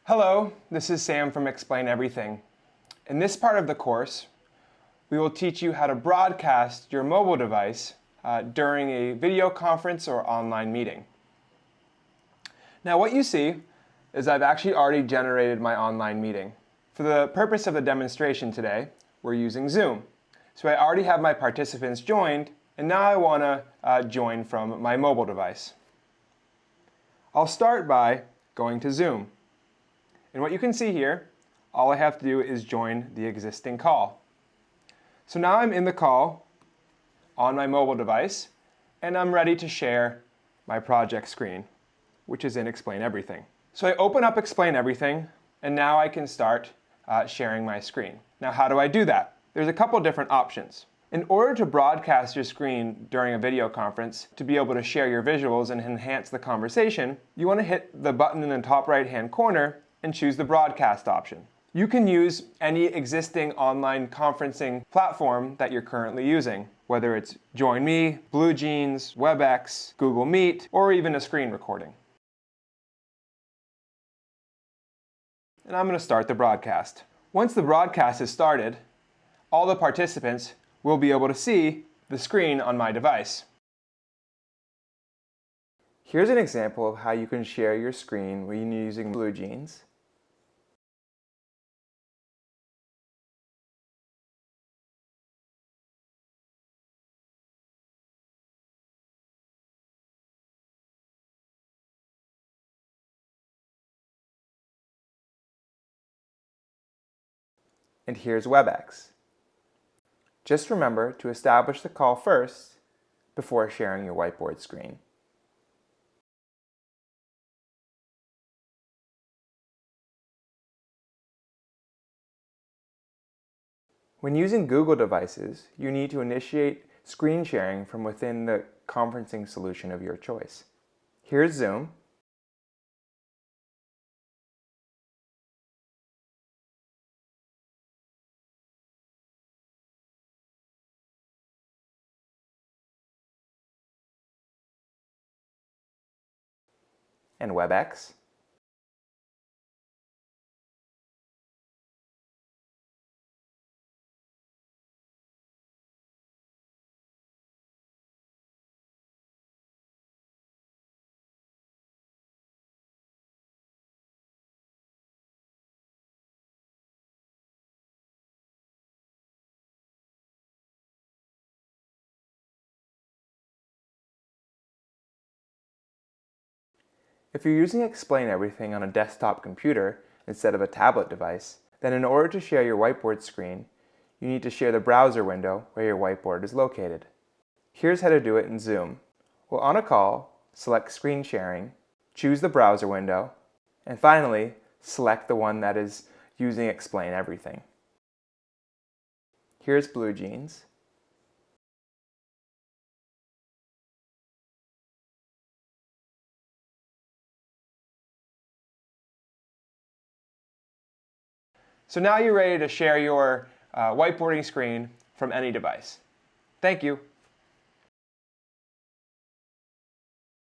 Hello, this is Sam from Explain Everything. In this part of the course, we will teach you how to broadcast your mobile device during a video conference or online meeting. Now what you see is I've actually already generated my online meeting. For the purpose of the demonstration today, we're using Zoom. So I already have my participants joined, and now I want to join from my mobile device. I'll start by going to Zoom. And what you can see here, all I have to do is join the existing call. So now I'm in the call on my mobile device, and I'm ready to share my project screen, which is in Explain Everything. So I open up Explain Everything, and now I can start sharing my screen. Now how do I do that? There's a couple different options. In order to broadcast your screen during a video conference, to be able to share your visuals and enhance the conversation, you want to hit the button in the top right-hand corner and choose the broadcast option. You can use any existing online conferencing platform that you're currently using, whether it's Join Me, BlueJeans, Webex, Google Meet, or even a screen recording. And I'm going to start the broadcast. Once the broadcast is started, all the participants will be able to see the screen on my device. Here's an example of how you can share your screen when using BlueJeans. And here's Webex. Just remember to establish the call first before sharing your whiteboard screen. When using Google devices, you need to initiate screen sharing from within the conferencing solution of your choice. Here's Zoom. And Webex. If you're using Explain Everything on a desktop computer instead of a tablet device, then in order to share your whiteboard screen, you need to share the browser window where your whiteboard is located. Here's how to do it in Zoom. Well, on a call, select Screen Sharing, choose the browser window, and finally, select the one that is using Explain Everything. Here's BlueJeans. So now you're ready to share your whiteboarding screen from any device. Thank you.